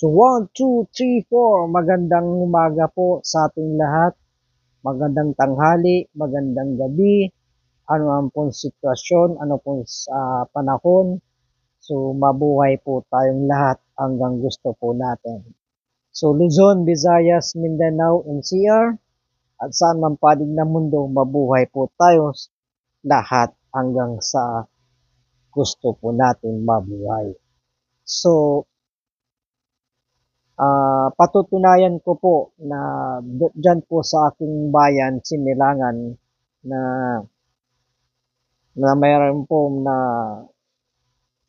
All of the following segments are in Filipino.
So 1, 2, 3, 4, magandang umaga po sa ating lahat, magandang tanghali, magandang gabi, ano ang pong sitwasyon, ano pong panahon. So mabuhay po tayong lahat hanggang gusto po natin. So Luzon, Visayas, Mindanao, NCR, at saan man panig ng mundo, mabuhay po tayo lahat hanggang sa gusto po natin mabuhay. So patutunayan ko po na dyan po sa aking bayan, Sinilangan, na mayroon po na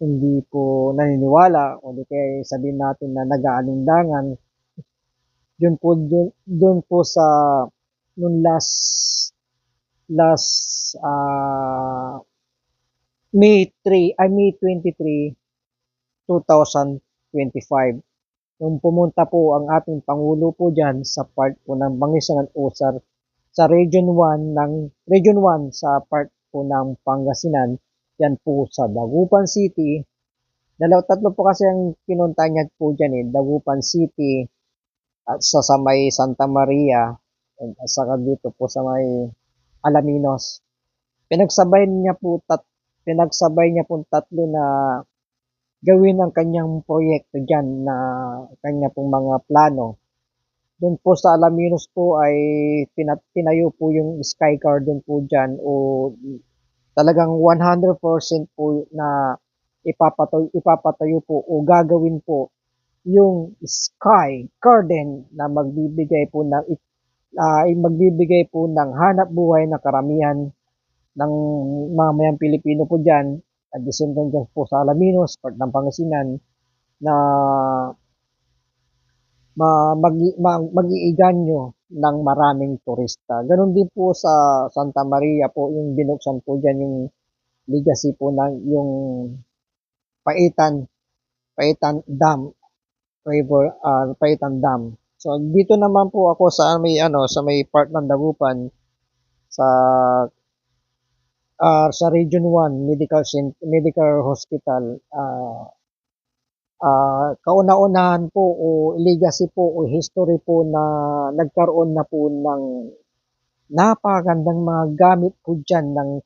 hindi po naniniwala o di kaya sabihin natin na nag-aalinlangan. Yun po sa nung last May 23, 2025. Nung pumunta po ang ating Pangulo po dyan sa part po ng Pangasinan o sa Region 1 sa part po ng Pangasinan, yan po sa Dagupan City. Tatlo po kasi ang pinunta niya po dyan Dagupan City at sa may Santa Maria at saka dito po sa may Alaminos. Pinagsabay niya po tatlo na gawin ang kanyang proyekto dyan na kanya pong mga plano. Doon po sa Alaminos po ay tinayo po yung Sky Garden po dyan o talagang 100% po na ipapatayo po o gagawin po yung Sky Garden na magbibigay po ng hanap buhay na karamihan ng mamayang Pilipino po dyan at the same time dyan po sa Alaminos, part ng Pangasinan na mag-iiganyo ng maraming turista. Ganon din po sa Santa Maria po yung binuksan po dyan yung legacy po ng yung Paitan Dam Paitan Dam. So dito naman po ako sa may part ng Dagupan sa Region 1 Medical Hospital. Kauna-unahan po o legacy po o history po na nagkaroon na po ng napakagandang mga gamit po dyan ng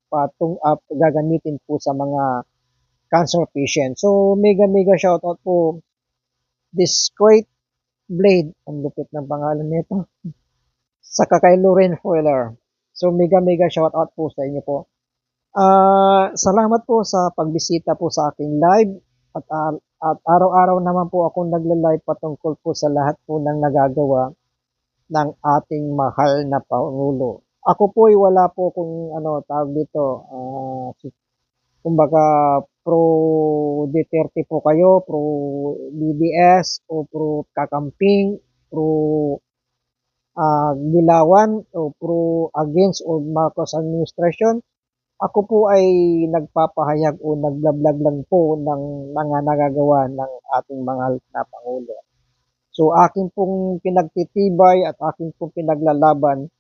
gagamitin po sa mga cancer patient. So mega shoutout po this great blade, ang lupit ng pangalan nito, sa kay Loren Fuller. So mega shoutout po sa inyo po. Salamat po sa pagbisita po sa aking live at araw-araw naman po akong nagla-live patungkol po sa lahat po ng nagagawa ng ating mahal na Pangulo. Ako po ay wala po kung tawag dito, kumbaga pro Duterte po kayo, pro BDS o pro Kakamping, pro Gilawan o pro against o Marcos administration. Ako po ay nagpapahayag o nagbablog lang po ng mga nagagawa ng ating mahal na Pangulo. So akin pong pinagtitibay at akin pong pinaglalaban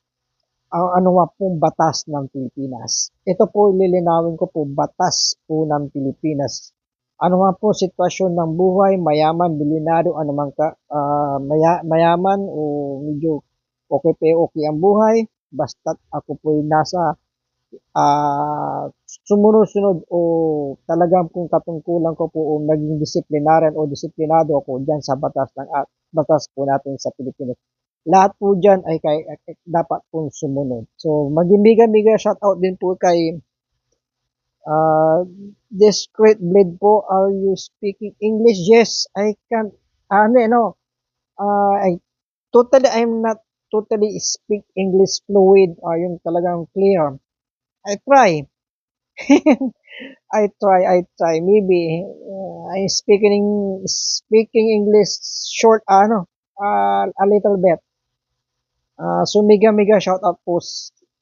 ang anuwa pong batas ng Pilipinas. Ito po lilinawin ko po, batas po ng Pilipinas. Ano nga po sitwasyon ng buhay, mayaman, bilyonaryo, mayaman o medyo okay ang buhay, basta't ako po nasa sumunod-sunod o talagang kung katungkulan ko po o naging disiplinaryan o disiplinado ako dyan sa batas po natin sa Pilipinas. Lahat po dyan ay dapat pong sumunod. So, maging shoutout din po kay this great blade po. Are you speaking English? Yes, I can. I'm not totally speak English fluid. Yung talagang clear. I try. I try. Maybe I'm speaking English short, a little bit. So mega shout out po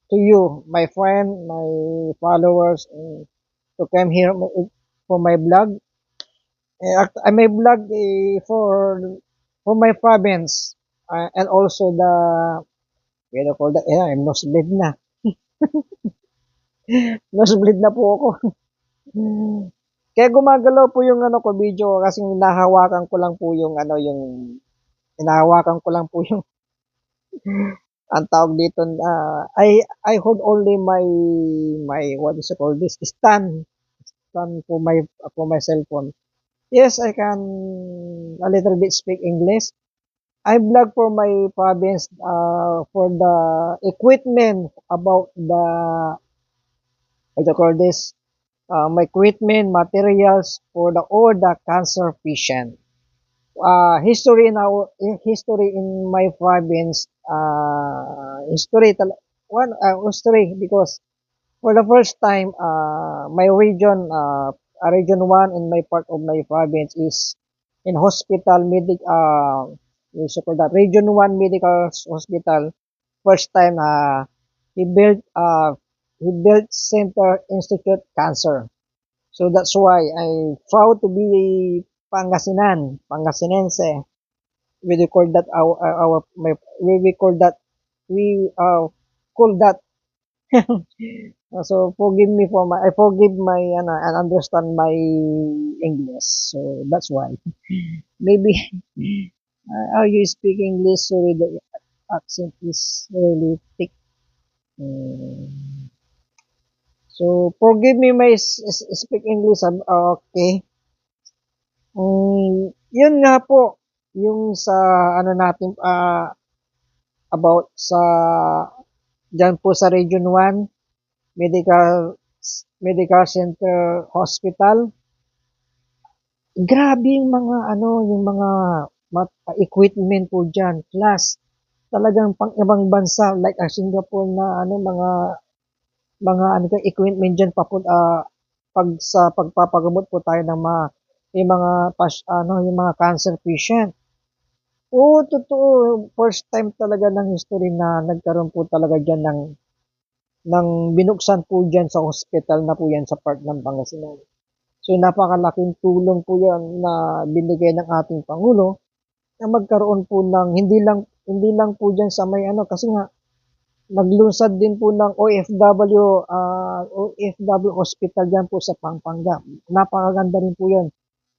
to you, my friend, my followers, to come here for my vlog. My vlog for my province and also I'm nosebleed na. Nosebleed na po ako. Kaya gumagalaw po yung ano ko video kasi hinahawakan ko lang po yung ano yung hinahawakan ko lang po yung ang tawag dito I hold only my what is it called this stand for my cell phone. Yes, I can a little bit speak English. I blog for my province for the equipment about the what you call this my equipment materials for the all the cancer patient. History in my province history because for the first time my region region 1 in my part of my province is in hospital medic so for that region 1 medical hospital first time he built Center Institute Cancer. So that's why I'm proud to be Pangasinense. We record that we record that we call that so forgive me for my I forgive my and understand my English. So that's why maybe how you speak English so the accent is really thick. Mm. So forgive me my speak English okay. Yun nga po, yung sa ano natin, about sa diyan po sa Region 1 Medical Medical Center Hospital. Grabe yung mga ano, yung mga equipment po diyan. Plus, talagang pang ibang bansa like Singapore na ano mga ano ka equipment diyan pag sa pagpapagamot po tayo ng mga yung mga yung mga cancer patient. Oo, totoo. First time talaga ng history na nagkaroon po talaga diyan ng binuksan po diyan sa hospital na po yan sa part ng Pangasinan. So napakalaking tulong po yan na binigay ng ating Pangulo na magkaroon po ng hindi lang po diyan sa may ano kasi nga naglunsad din po ng OFW hospital diyan po sa Pampanga. Napakaganda rin po 'yon.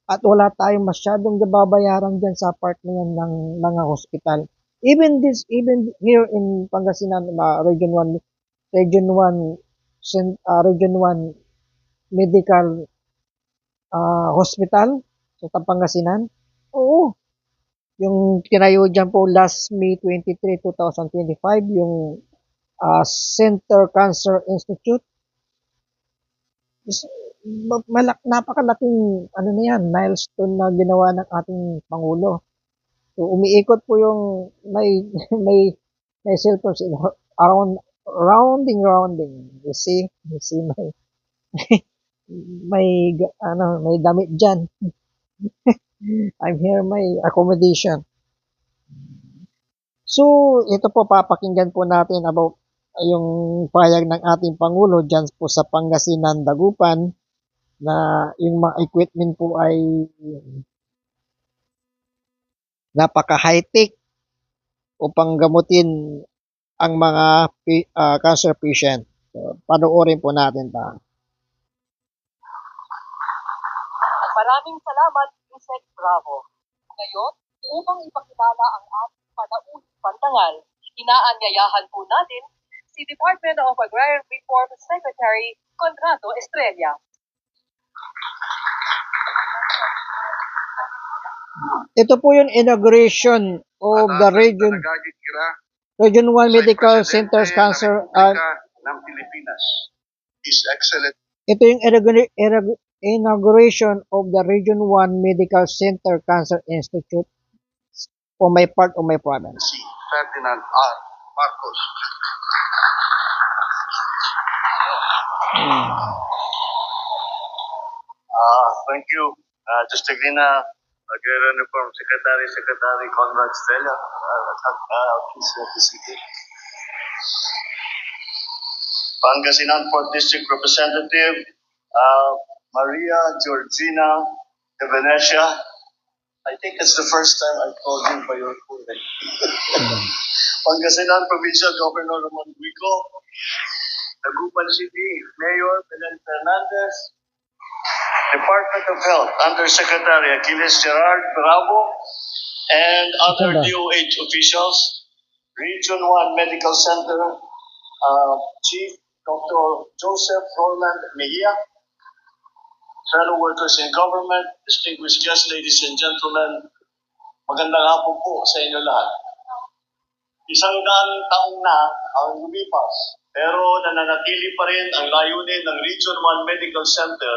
At wala tayong masyadong babayaran diyan sa part na yan ng mga hospital. Even here in Pangasinan, Region 1 Medical Hospital sa Pangasinan. Oo, yung tinayo diyan po last May 23, 2025 yung Center Cancer Institute is napakalaking ano na yan, milestone na ginawa ng ating Pangulo. So, umiikot po yung may may cellphone around rounding. You see may damit diyan. I'm here may accommodation. So, ito po papakinggan po natin about yung payag ng ating Pangulo diyan po sa Pangasinan, Dagupan na yung mga equipment po ay napaka high-tech upang gamutin ang mga cancer patient. So, panoorin po natin ta. Maraming salamat, Yusek Bravo. Ngayon, upang ipakilala ang ating panauling pantangal, inaanyayahan po natin si Department of Agrarian Reform Secretary Conrado Estrella. Ito po yung inauguration of the Region 1 Medical Centers Cancer ng Pilipinas. His Excellent. Ito yung inauguration of the Region 1 Medical Center Cancer Institute for my part of my province. Si Ferdinand R. Marcos. Thank you, Justigrina, Agrarian Reform Secretary Conrad Estrella. Please have the seat. Pangasinan 4th District Representative Maria Georgina de Venecia. I think it's the first time I've called you by your full name. Pangasinan Provincial Governor Ramon Guico, Dagupan City Mayor Belen Fernandez, Department of Health, Undersecretary Achilles Gerard Bravo, and other Saan ba? DOH officials, Region 1 Medical Center, Chief Dr. Joseph Roland Mejia, fellow workers in government, distinguished guests, ladies and gentlemen, magandang hapon po sa inyo lahat. Isang daang taong na ang lumipas, pero nananatili pa rin ang layunin ng Region 1 Medical Center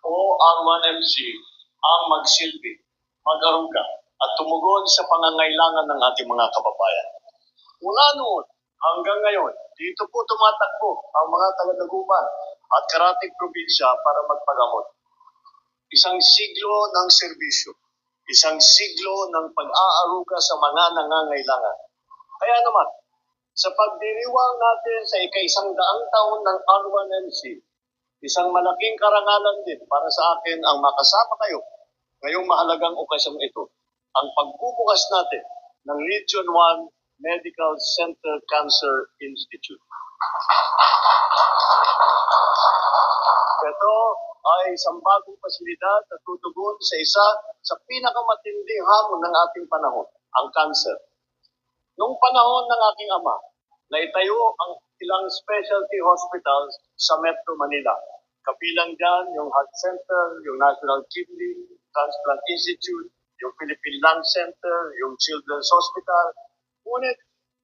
o R1MC ang magsilbi, mag-aruga at tumugon sa pangangailangan ng ating mga kababayan. Mula noon hanggang ngayon, dito po tumatakbo ang mga taga-Dagupan at karating probinsya para magpagamot. Isang siglo ng serbisyo, isang siglo ng pag-aaruga sa mga nangangailangan. Kaya naman, sa pagdiriwang natin sa ika-100 taon ng R1MC, isang malaking karangalan din para sa akin ang makasama kayo ngayong mahalagang okasyong ito, ang pagbubukas natin ng Region 1 Medical Center Cancer Institute. Ito ay isang bagong pasilidad na tutugon sa isa sa pinakamatinding hamon ng ating panahon, ang cancer. Noong panahon ng aking ama, naitayo ang ilang specialty hospitals sa Metro Manila. Kabilang dyan yung Heart Center, yung National Kidney Transplant Institute, yung Philippine Lung Center, yung Children's Hospital. Ngunit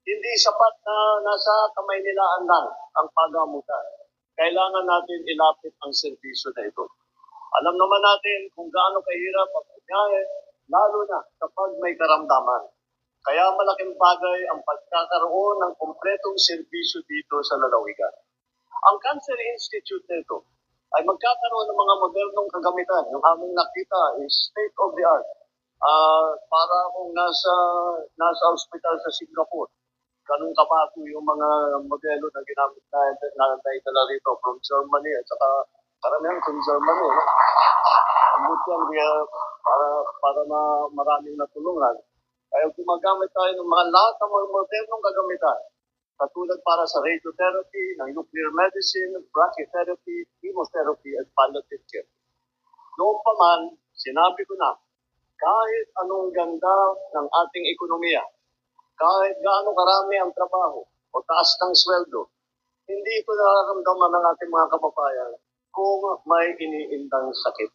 hindi sapat na nasa kamay nila lang ang pagamutan. Kailangan natin ilapit ang serbisyo na ito. Alam naman natin kung gaano kahirap ang bumiyahe, lalo na kapag may karamdaman. Kaya malaking bagay ang pagkakaroon ng kompletong serbisyo dito sa lalawigan. Ang Cancer Institute nito ay magkakaroon ng mga modernong kagamitan. Yung aming nakita is state of the art. Para kung nasa hospital sa Singapore, ganun kabago yung mga modelo na ginamit na naitala rito from Germany at saka karamihan from Germany. No? Ang yan para maraming natulungan. Kaya gumagamit tayo ng mga lahat ng mga modernong kagamitan. Katulad para sa radiotherapy, ng nuclear medicine, brachytherapy, chemotherapy, at palliative care. Noong pa man, sinabi ko na, kahit anong ganda ng ating ekonomiya, kahit gaano karami ang trabaho o taas ng sweldo, hindi ko nararamdaman ng ating mga kababayan kung may iniindang sakit.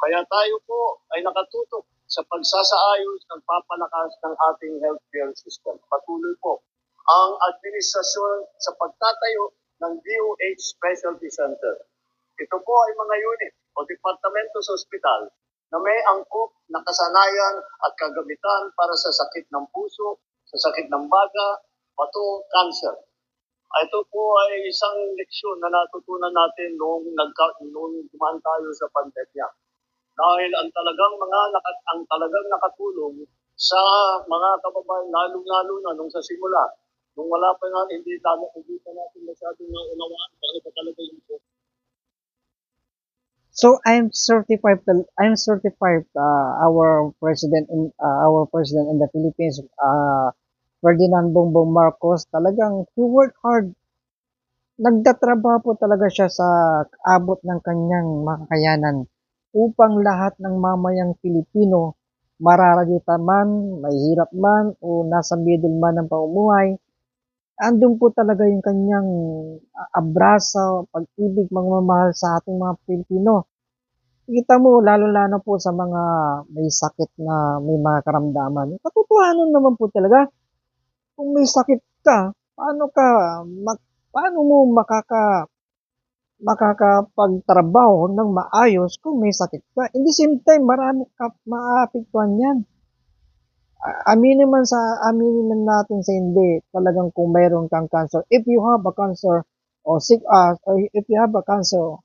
Kaya tayo po ay nakatutok sa pagsasaayos ng papalakas ng ating healthcare system. Patuloy po ang administrasyon sa pagtatayo ng DOH Specialty Center. Ito po ay mga unit o departamento sa ospital na may angkop na kasanayan at kagamitan para sa sakit ng puso, sa sakit ng baga, bato, cancer. Ito po ay isang leksyon na natutunan natin noong dumaan tayo sa pandemya. Dahil ang talagang nakatulong sa mga kababayan, lalo na nung sa simula, nung wala pa nga, hindi pa natin masyadong naunawaan paano pa talaga yung po. So I'm certified. Our president in the Philippines, Ferdinand Bongbong Marcos, talagang he worked hard. Nagtatrabaho po talaga siya sa abot ng kanyang makakayanan upang lahat ng mamayang Pilipino, mararagita man, mahirap man, o nasa middle man ng pamumuhay, andun po talaga yung kanyang abraso, pag-ibig, magmamahal sa ating mga Pilipino. Kita mo, lalo-lalo po sa mga may sakit na may mga karamdaman. Katotohanan naman po talaga, kung may sakit ka, paano mo makakapagtrabaho ng maayos kung may sakit ka? In the same time, marami ka maaapektuhan yan. Aminin man natin sa hindi, talagang kung mayroon kang cancer, if you have a cancer or if you have a cancer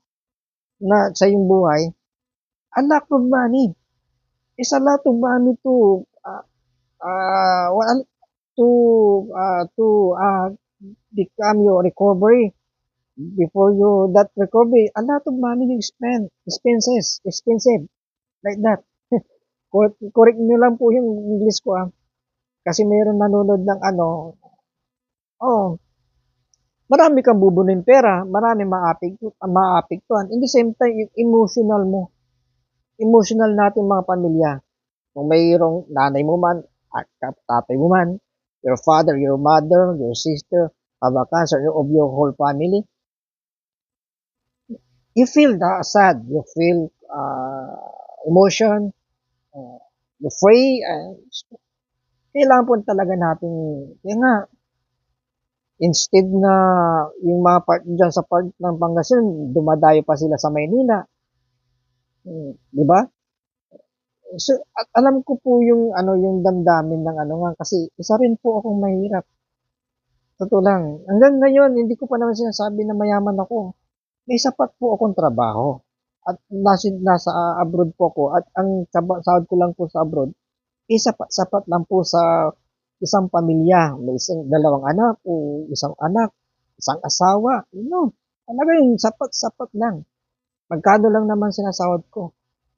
na sa iyong buhay, a lot of money. It's a lot of money to become your recovery. Before that recovery, a lot of money you spend, expensive, like that. Correct nyo lang po yung English ko kasi mayroon nanonood ng Marami kang bubunuin pera, marami maapektuhan. In the same time, yung emotional natin mga pamilya. Kung mayroong nanay mo man, at tatay mo man, your father, your mother, your sister, have a cancer of your whole family, you feel sad, you feel emotion, uh, you free, kailangan po talaga natin, kaya nga, instead na yung mga part dyan sa part ng Pangasinan, dumadayo pa sila sa Maynila, di ba? So, at alam ko po yung ano yung damdamin ng ano nga kasi isa rin po akong mahirap. Totoo lang. Hanggang ngayon, hindi ko pa naman sinasabi na mayaman ako. May sapat po akong trabaho. At nasa abroad po ako. At ang sahod ko lang po sa abroad, sapat lang po sa isang pamilya. May dalawang anak o isang anak, isang asawa. Talaga yung sapat lang. Magkano lang naman sinasahod ko.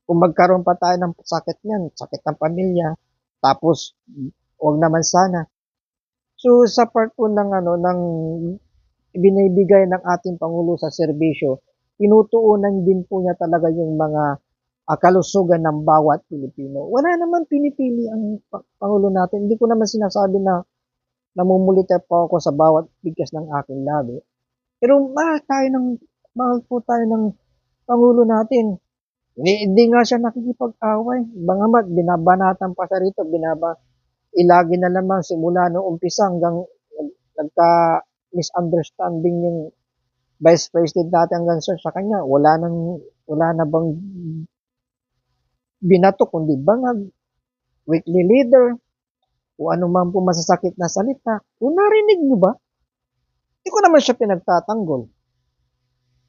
Kung magkaroon pa tayo ng sakit niyan, sakit ng pamilya, tapos wag naman sana. So sa part po ng ano ng binibigay ng ating Pangulo sa serbisyo, tinutuunan din po niya talaga yung mga kalusugan ng bawat Pilipino. Wala naman pinipili ang Pangulo natin. Hindi ko naman sinasabi na namumulita po ako sa bawat bigkas ng aking labi. Pero mahal po tayo ng Pangulo natin. Hindi nga siya nakikipag-away. Bangamat, binabanatan pa siya rito, ilagi na lamang simula noong umpisa hanggang nagka-misunderstanding yung Vice President natin hanggang sa kanya. Wala na bang binato kundi bangag, weekly leader, o ano man po masasakit na salita. Kung narinig nyo ba? Hindi ko naman siya pinagtatanggol.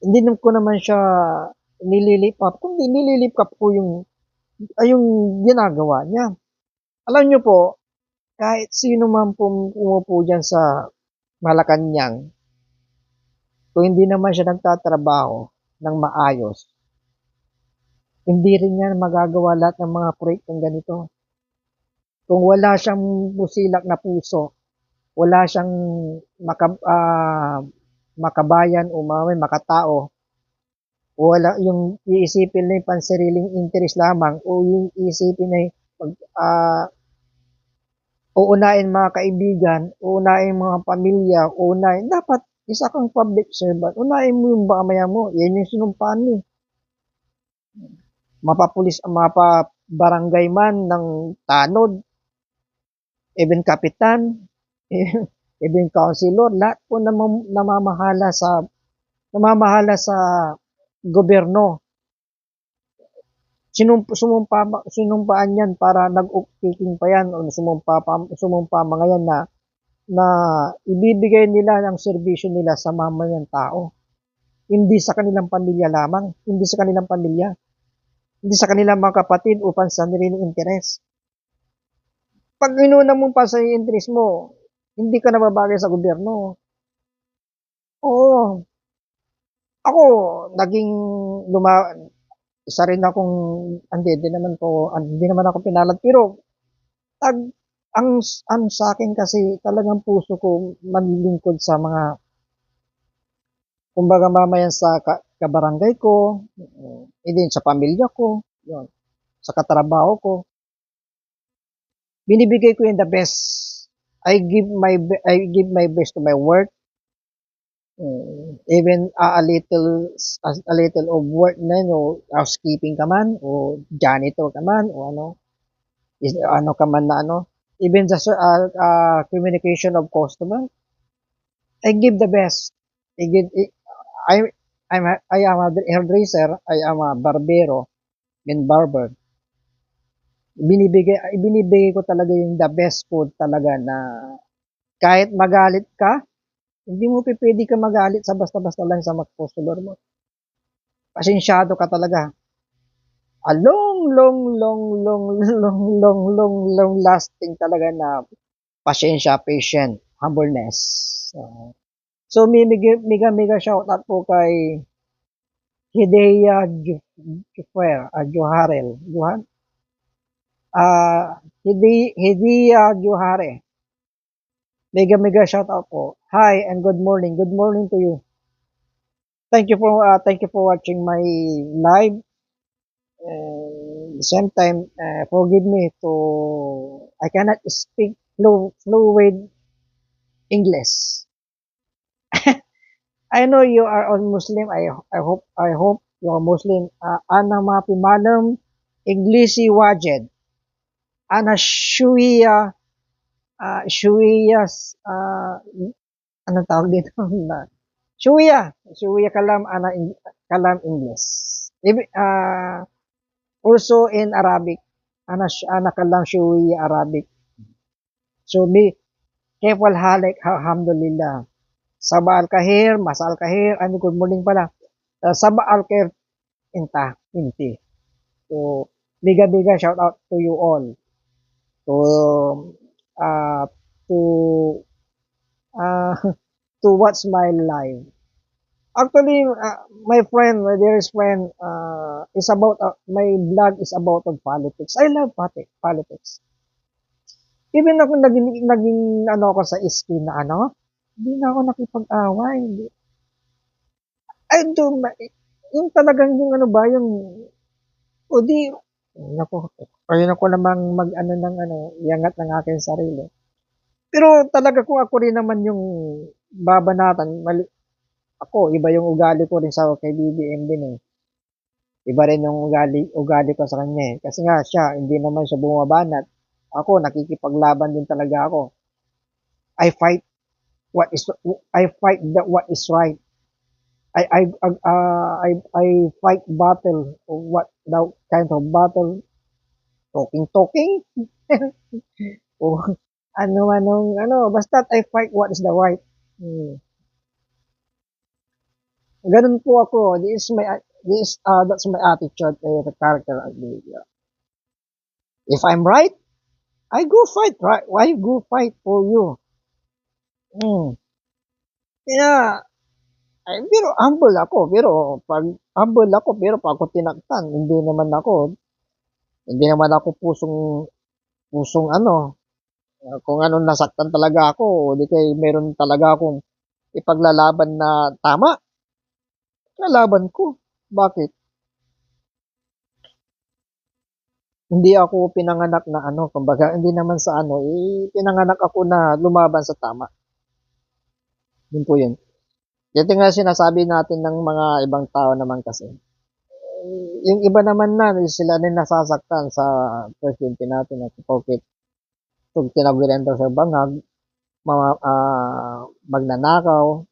Hindi ko naman siya nililipap, kundi nililipap ko yung ginagawa niya. Alam nyo po, kahit sino man pumupo dyan sa Malacanang, kung hindi naman siya nagtatrabaho ng maayos, hindi rin yan magagawa lahat ng mga proyektong ganito. Kung wala siyang busilak na puso, wala siyang makabayan o makatao, o wala yung iisipin na yung pansariling interest lamang o yung iisipin na uunahin mga kaibigan, uunahin mga pamilya, dapat isa kang public servant, unahin mo yung mamaya mo, yan yung sinumpaan mo. Mapabarangay man ng tanod, even kapitan, even councilor, lahat po namamahala sa gobyerno. Sinumpaan yan para nag-uptaking pa yan o sumumpa mga yan na ibibigay nila ang serbisyo nila sa mamayang tao. Hindi sa kanilang pamilya lamang, hindi sa kanilang pamilya, hindi sa kanilang mga kapatid o pansariling interes. Pag inuna mo pa sa interes mo, hindi ka nababagay sa gobyerno. Oo. Ako, naging isa rin akong, hindi naman ako pinalad, pero tag, ang sa akin kasi talagang puso ko manlilingkod sa mga, kumbaga mamayan sa kabarangay ko, din sa pamilya ko, yun, sa katrabaho ko. Binibigay ko yung the best. I give my best to my work. Even a little of work na housekeeping ka man o janitor ka man o ano ka man na even sa communication of customer, I give the best. I am a hairdresser, I am a barbero, barber. Binibigay ko talaga yung the best food talaga na kahit magalit ka, hindi mo pwede ka magalit sa basta-basta lang sa mga customer mo. Pasensyado ka talaga. A long lasting talaga na pasensya, patient, humbleness. So, mega shout out po kay Hidea Juharel. Hidea Juhare. Mega mega shout out po. Hi and good morning. Good morning to you. Thank you for watching my live. The same time, forgive me to I cannot speak fluid English. I know you are all Muslim. I hope you are Muslim. Ana mapi malam Englisi wajed. Ana shuia ano tawag dito na shuia kalam English. Also in Arabic. Ana kalam shuia Arabic. So be careful halik alhamdulillah. Sabah al-Kahir, Masa al-Kahir, good morning pala. Sabah al-Kahir, inti. So, biga shout out to you all. To, uh, to, uh, to watch my live. Actually, my dearest friend, is about, my vlog is about politics. I love politics. Even ako naging ano ako sa skin na hindi na ako nakipag-away. I do, yung talagang yung ano ba, yung, o di, nako, ayun ako namang mag-ano ng iangat ng aking sarili. Pero talaga kung ako rin naman yung babanatan, ako, iba yung ugali ko rin sa kay BBM din eh. Iba rin yung ugali ko sa kanya eh. Kasi nga siya, hindi naman siya bumabanat. Ako, nakikipaglaban din talaga ako. I fight what is right. I fight battle. What kind of battle? Talking. O basta I fight what is the right. Ganun po ako. That's my attitude, the character and behavior. If I'm right, I go fight, right? Why go fight for you? Kaya, pero humble ako. Pero pag ako tinaktan, hindi naman ako pusong kung anong nasaktan talaga ako, di kay meron talaga akong ipaglalaban na tama. Lalaban ko. Bakit? Hindi ako pinanganak na kumbaga hindi naman sa pinanganak ako na lumaban sa tama. Yun po yun. Ito nga sinasabi natin ng mga ibang tao naman kasi. Yung iba naman sila din nasasaktan sa presidente natin at bakit pag tinawiran daw sa bangag, magnanakaw,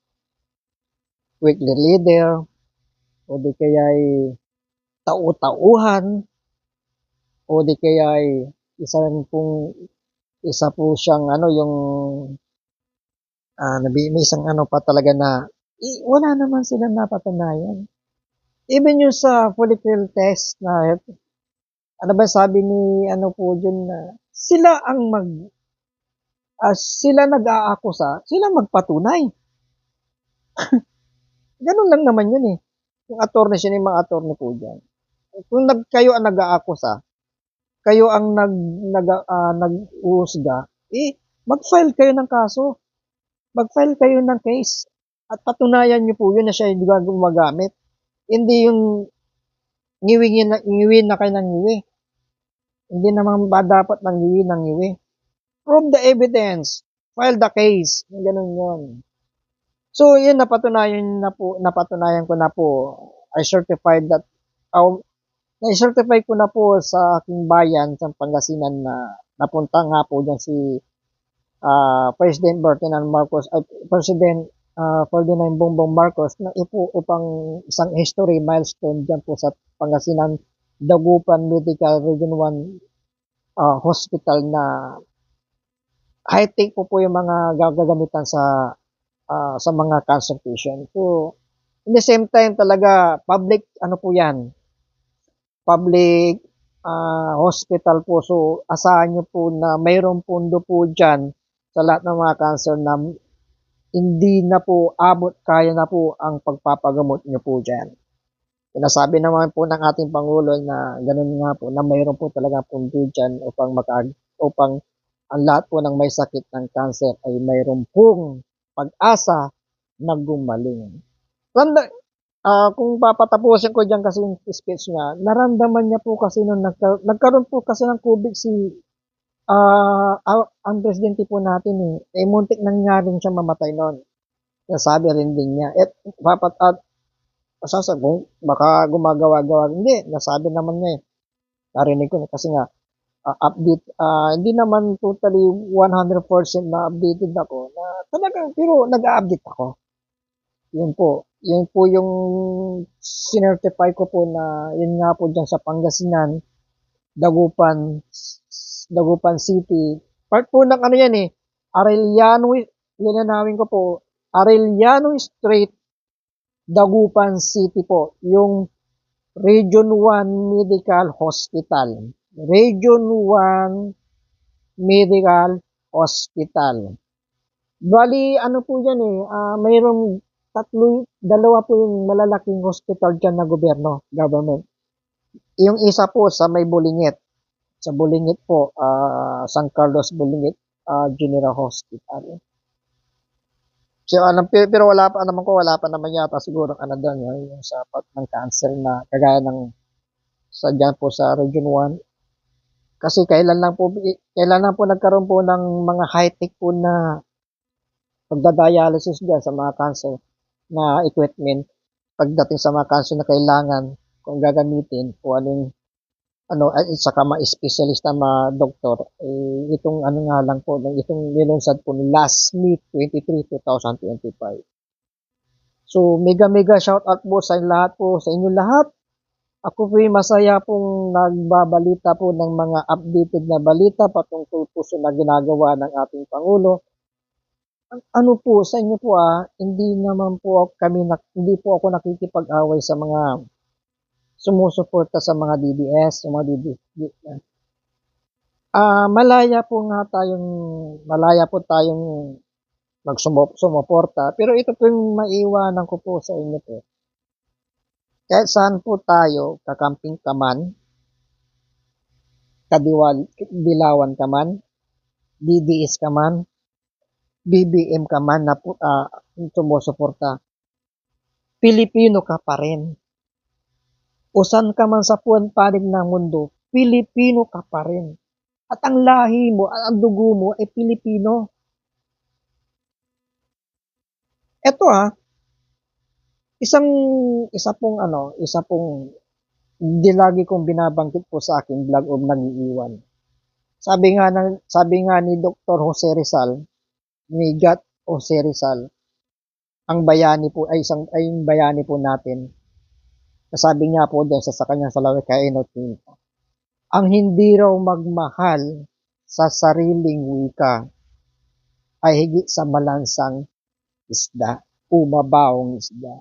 weekly leader, o di kaya'y tau-tauhan, o di kaya'y isa po siyang yung may isang pa talaga na wala naman silang napatunayan. Even yung sa follicle test na ba sabi ni po dyan na sila ang sila nag-aakusa, sila magpatunay. Ganun lang naman yun eh. Yung attorney siya yung mga attorney po dyan. Kung kayo ang nag-aakusa, kayo ang nag-uusga, mag-file kayo ng kaso. Mag-file kayo ng case. At patunayan nyo po yun na siya hindi gumagamit. Hindi yung ngiwi na kayo ng ngiwi. Hindi naman ba dapat ng ngiwi. Prove the evidence. File the case. Ganun yun. So, yun, napatunayan ko na po. I certify ko na po sa aking bayan sa Pangasinan na napunta nga po dyan si President Ferdinand Bongbong Marcos na upang isang history milestone dyan po sa Pangasinan Dagupan Medical Region 1 Hospital na high-tech po yung mga gagamitan sa mga cancer patient. So, in the same time talaga, public, po yan, public hospital po. So, asahan nyo po na mayroong pundo po dyan sa lahat ng mga cancer na hindi na po kaya na po ang pagpapagamot nyo po dyan. Sinasabi naman po ng ating Pangulo na ganun nga po, na mayroon po talaga pundo dyan upang ang lahat po ng may sakit ng cancer ay mayroon pong pag-asa na gumaling. Kung papatapusin ko diyan kasi yung speech niya, naramdaman niya po kasi nung nagkaroon po kasi ng COVID si ang presidente po natin muntik nangyaring siya mamatay noon. Nasabi rin din niya. Kung baka gumagawa-gawa. Hindi, nasabi naman niya Narinig ko na kasi nga, update, hindi naman totally 100% na updated ako na talagang, pero nag-update ako. Yun po yung sinertify ko po na yun nga po dyan sa Pangasinan, Dagupan, Dagupan City. Part po ng ano yan Arellano, linanawin ko po, Arellano Street, Dagupan City po, yung Region 1 Medical Hospital. Region 1 Medical Hospital. Bali, ano po yan mayroong dalawa po yung malalaking hospital dyan na gobyerno, government. Yung isa po sa may Bulingit. Sa Bulingit po, San Carlos Bulingit General Hospital. So, pero wala pa naman yata siguro doon yung sa ng cancer na kagaya ng sa dyan po sa Region 1. Kasi kailan lang po nagkaroon po ng mga high-tech po na pagdadialysis dyan sa mga cancer na equipment pagdating sa mga cancer na kailangan kung gagamitin o saka mga specialist na mga doktor, itong nga lang po, itong nilunsad po last May 23, 2025. So, mega shout out po sa inyo lahat. Ako po masaya pong nagbabalita po ng mga updated na balita patungkol po sa ginagawa ng ating Pangulo. Ano po sa inyo po hindi po ako nakikipag-away sa mga sumusuporta sa mga DDS, sa mga DDS. Malaya po tayong sumuporta, pero ito po yung maiwanan ko po sa inyo po. Kahit saan po tayo, kakamping ka man, dilawan ka man, DDS ka man, BBM ka man na sumusuporta, Pilipino ka pa rin. Usan ka man sa panig ng mundo, Pilipino ka pa rin. At ang lahi mo, ang dugo mo ay Pilipino. Ito isa pong hindi lagi kong binabanggit po sa aking vlog o nag-iiwan. Sabi nga ni Dr. Jose Rizal, ni God Jose Rizal, ang bayani po ay yung bayani po natin. Sabi niya po doon sa kanyang salawik kay Enotin, ang hindi raw magmahal sa sariling wika ay higit sa malansang isda o mabawong isda.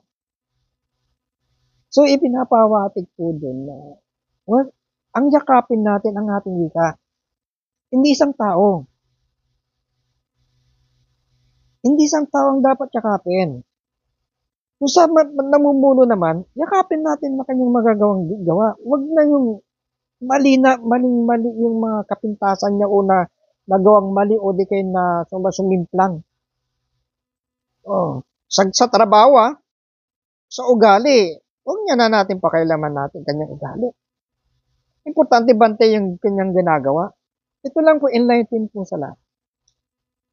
So, ipinapawatig po doon na ang yakapin natin ang ating wika. Hindi isang tao. Hindi isang tao ang dapat yakapin. Kung sa namumuno naman, yakapin natin na kanyang magagawang gawa. Huwag na yung maling-mali yung mga kapintasan niya o na nagawang mali o di kayo na sumimplang. Sa trabaho sa ugali, huwag niya na natin pakailaman natin kanyang ugali. Importante bantay yung kanyang ginagawa. Ito lang po enlighten po sa lahat.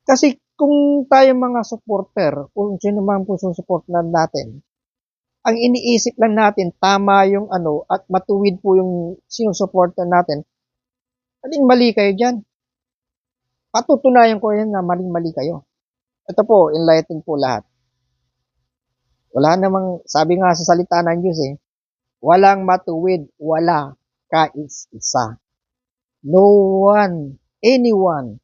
Kasi kung tayo mga supporter, kung sino man po support natin, ang iniisip lang natin, tama yung at matuwid po yung sinusuporta natin, maling-mali kayo dyan. Patutunayan ko yan na maling-mali kayo. Ito po, enlighten po lahat. Wala namang, sabi nga sa salita ng Diyos walang matuwid, wala kaisa. No one, anyone,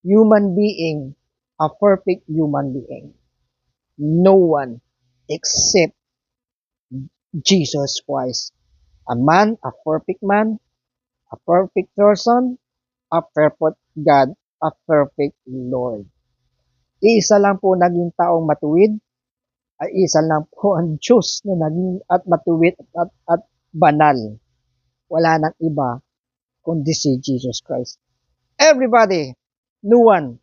human being, a perfect human being. No one except Jesus Christ. A perfect man, a perfect person, a perfect God, a perfect Lord. Isa lang po naging taong matuwid, ay isa lang po ang Diyos na naging at matuwid at banal. Wala nang iba kundi si Jesus Christ. Everybody, no one.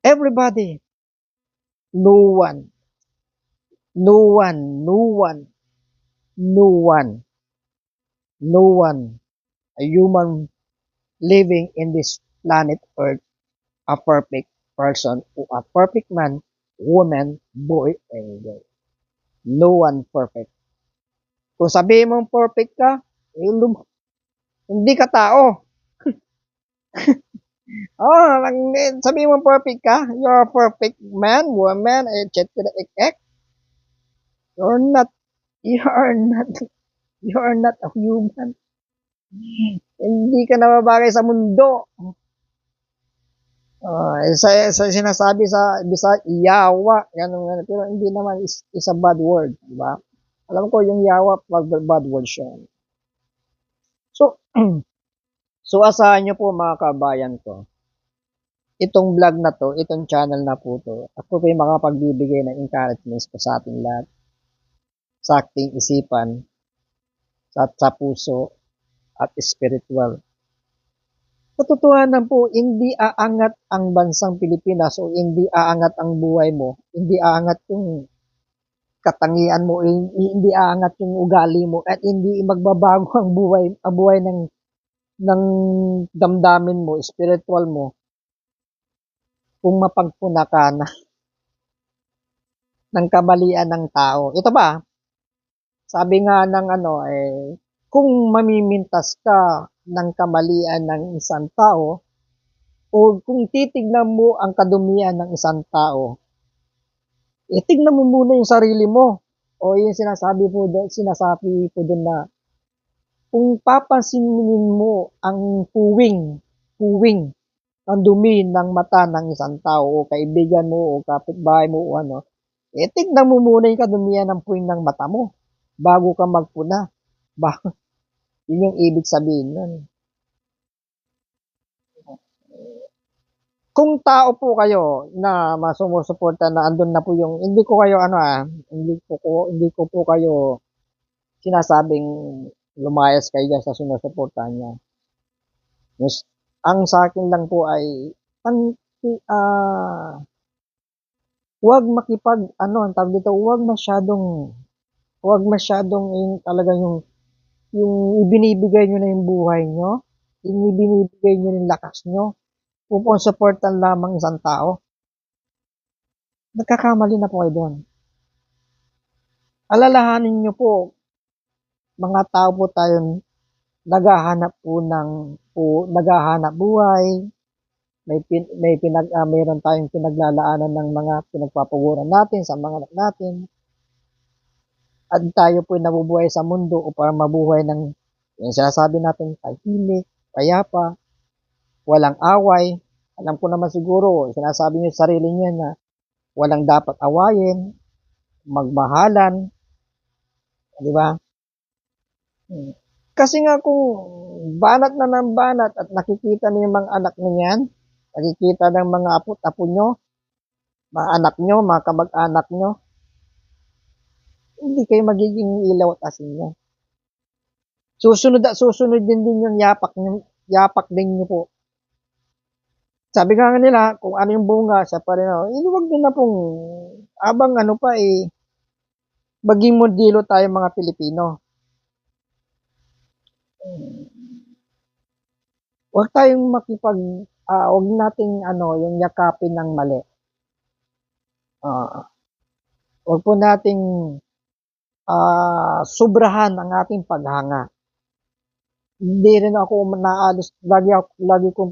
Everybody, no one. No one, no one, no one, no one, a human living in this planet Earth, a perfect person, or a perfect man, woman, boy, and girl. No one perfect. Kung sabihin mong perfect ka, hindi ka tao. Oh, sabihin mong perfect ka, you're a perfect man, woman, etc. You're not, you are not, you are not a human. Hindi ka nababagay sa mundo. Sa sinasabi sa Bisaya, yawa, ganun, pero hindi naman is a bad word, di ba? Alam ko yung yawa, bad word siya. So, so asahan nyo po mga kabayan ko, itong vlog na to, itong channel na po to, ako po yung makapagbibigay ng encouragements po sa ating lahat, sa ating isipan, sa puso, at spiritual. Katotohanan po, hindi aangat ang bansang Pilipinas o hindi aangat ang buhay mo, hindi aangat yung katangian mo, hindi aangat yung ugali mo, at hindi magbabago ang buhay ng damdamin mo, spiritual mo, kung mapagpuna ka na ng kamalian ng tao. Ito ba? Sabi nga ng kung mamimintas ka ng kamalian ng isang tao, o kung titignan mo ang kadumian ng isang tao, tignan mo muna yung sarili mo. O yung sinasabi po doon na kung papansinin mo ang puwing, ang dumi ng mata ng isang tao o kaibigan mo o kapitbahay mo o ano, tignan mo muna yung kadumian ng puwing ng mata mo bago ka magpuna. Yun yung ibig sabihin nun. Kung tao po kayo na masumusuporta na andun na po yung, hindi ko kayo hindi ko po kayo sinasabing lumayas kayo sa sinusuportahan niya. Yes. Ang sa akin lang po ay huwag ang tawag dito, huwag masyadong yung talaga yung ibinibigay nyo na yung buhay nyo, yung ibinibigay nyo yung lakas nyo, upang supportan lamang isang tao. Nagkakamali na po kayo doon. Alalahanin nyo po, mga tao po tayo naghahanap buhay, mayroon tayong pinaglalaanan ng mga pinagpapaguran natin sa mga anak natin. At tayo po nabubuhay sa mundo upang mabuhay ng yung sinasabi natin tahimik, payapa, walang away. Alam ko naman siguro, sinasabi niyo sa sarili niyo na walang dapat awayin, magmahalan, di ba? Kasi nga kung banat na ng banat at nakikita niyo yung mga anak niyan, nakikita ng mga apo nyo, mga anak nyo, mga kamag-anak nyo, hindi kayo magiging ilaw at asin nyo. Susunod din yung yapak din nyo po. Sabi nga nila, kung ano yung bunga, siya pa rin, huwag din na pong, abang maging modelo tayo mga Pilipino. Huwag tayong huwag nating yung yakapin ng mali. Huwag po nating sobrahan ang ating paghanga. Hindi rin ako naalis, lagi kong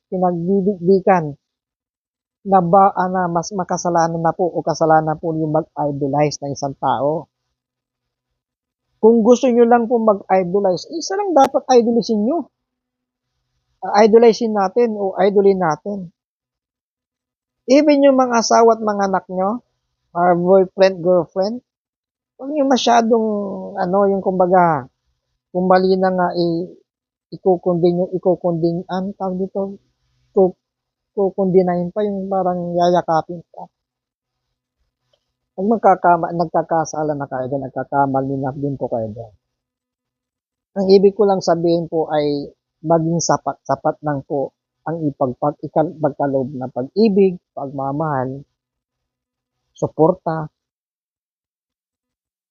pinagdidikan na mas makasalanan na po o kasalanan po yung mag-idolize ng isang tao. Kung gusto nyo lang po mag-idolize, isa lang dapat idolisin nyo. Idolisin natin o idolin natin. Even yung mga asawa at mga anak nyo, mga boyfriend, girlfriend, huwag nyo masyadong, yung kumbaga, kung mali na nga, kukundinahin pa yung parang yayakapin pa. Pag nagkakasala na kayo doon, nagkakamali na din po kayo doon. Ang ibig ko lang sabihin po ay maging sapat lang po ang ipagkaloob na pag-ibig, pagmamahal, suporta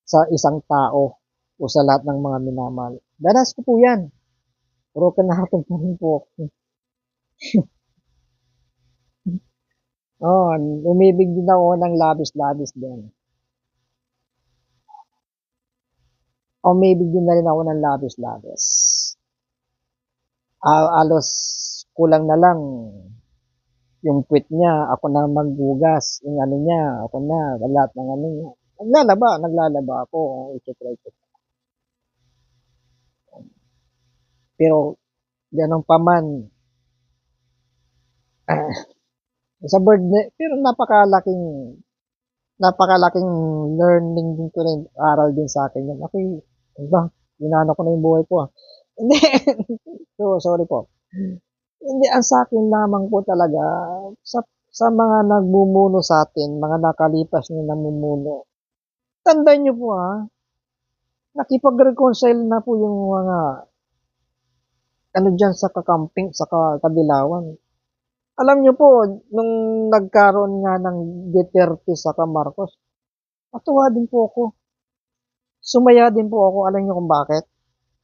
sa isang tao o sa lahat ng mga minamahal. Danas ko po yan. Broken hearted na rin po ako. Oo, umibig din ako ng labis-labis din. Umibig din na rin ako ng labis-labis. Alos kulang na lang yung puwit niya, ako na maghugas, yung ano niya, ako na, lahat ng ano niya. Naglalaba ako, etcetera, etcetera. Pero gano'n pa man, sa birthday, pero napakalaking learning din ko rin, aral din sa akin yun. Ako'y, aba, ginano ko na yung buhay ko ah. Hindi, so, sorry po. Hindi, ang sa akin lamang po talaga, sa mga nagmumuno sa atin, mga nakalipas na namumuno, tandaan nyo po nakipag-reconcile na po yung mga, ano dyan sa kakamping, sa kadilawan. Alam nyo po, nung nagkaroon nga ng Duterte sa Marcos, natuwa din po ako. Sumaya din po ako. Alam nyo kung bakit?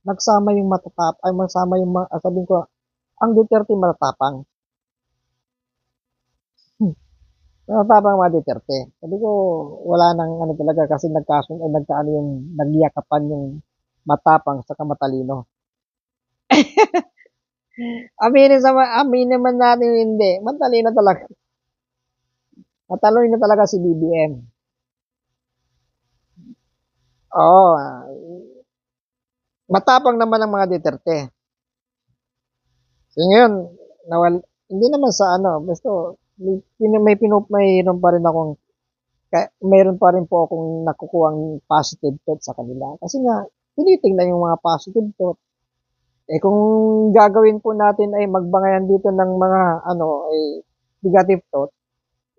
Nagsama yung magsama yung, sabihin ko, ang Duterte matatapang. Matatapang mga Duterte. Sabi ko, wala nang ano talaga kasi nagkaano yung nagyakapan yung matapang sa matalino. Aminin man natin hindi. Matalino talaga. Matalino talaga si BBM. Oo. Matapang naman ang mga Duterte. So ngayon, hindi naman sa ano, basta mayroon pa rin akong mayroon pa rin po akong nakukuhang positive thought sa kanila. Kasi nga, tinitingnan yung mga positive thought. Kung gagawin po natin ay magbangayan dito ng mga negative thought,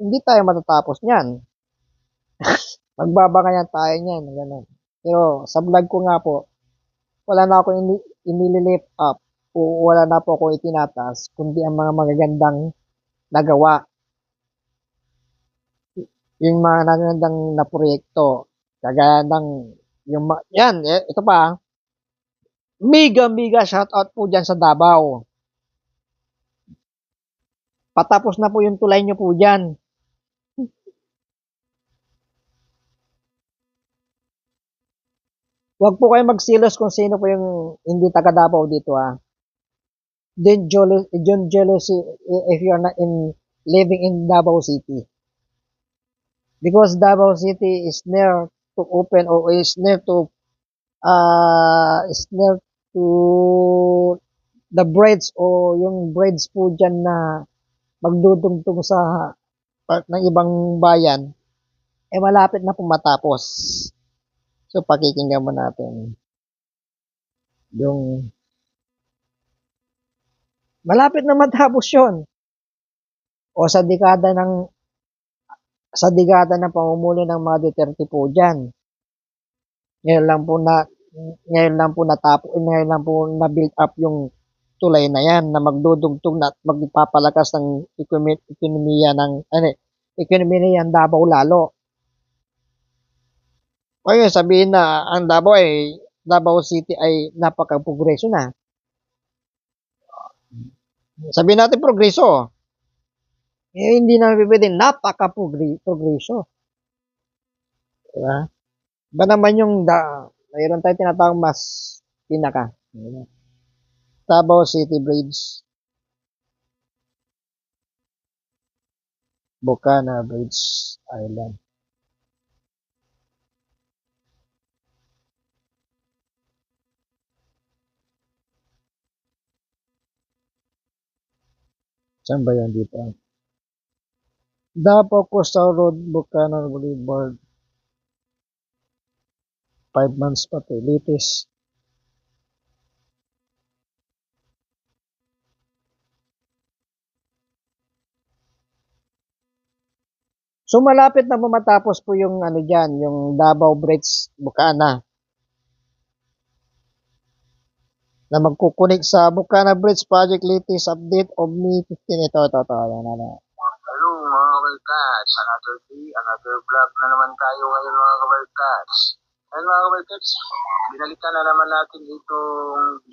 hindi tayo matatapos niyan. Magbabangayan tayo niyan, gano'n. Pero sa vlog ko nga po, wala na akong inililift up o wala na po akong itinataas, kundi ang mga magagandang nagawa. Yung mga magagandang na proyekto, kagaya ng yan, ito pa, mega shoutout po dyan sa Davao. Patapos na po yung tulay nyo po dyan. Huwag po kayo magsilos kung sino po yung hindi taga Davao dito Don't jealousy if you're not living in Davao City. Because Davao City is near to open or is near to the bridge o yung bridge po dyan na magdudugtong sa part ng ibang bayan, malapit na po matapos. So, pakikinggan mo natin. Yung, malapit na matapos yun. O sa dekada ng pamumuno ng mga Duterte po dyan. Ngayon lang po na-build up yung tulay na yan na magdudugtong na magpapalakas ng ekonomiya ng Davao lalo. Okay, sabihin na ang Davao City ay napaka-progreso na. Sabihin natin progreso. Hindi na pwede napaka-progreso. Diba? Ba naman mayroon tayong tinatawag mas pinaka. Davao City Bridge. Bocana Bridge Island. Saan ba yan dito? Davao Coastal Road, Bocana Boulevard. 5 months pa to. Latest. So malapit na matapos po yung yung Davao Bridge, Bocana. na magkukunik sa Bukana Bridge Project latest update of May 15. Ito. Ano. Hello mga kabarkats, another day, another vlog na naman tayo ngayon mga kabarkats. Ayun mga kabarkats, binalikan na naman natin itong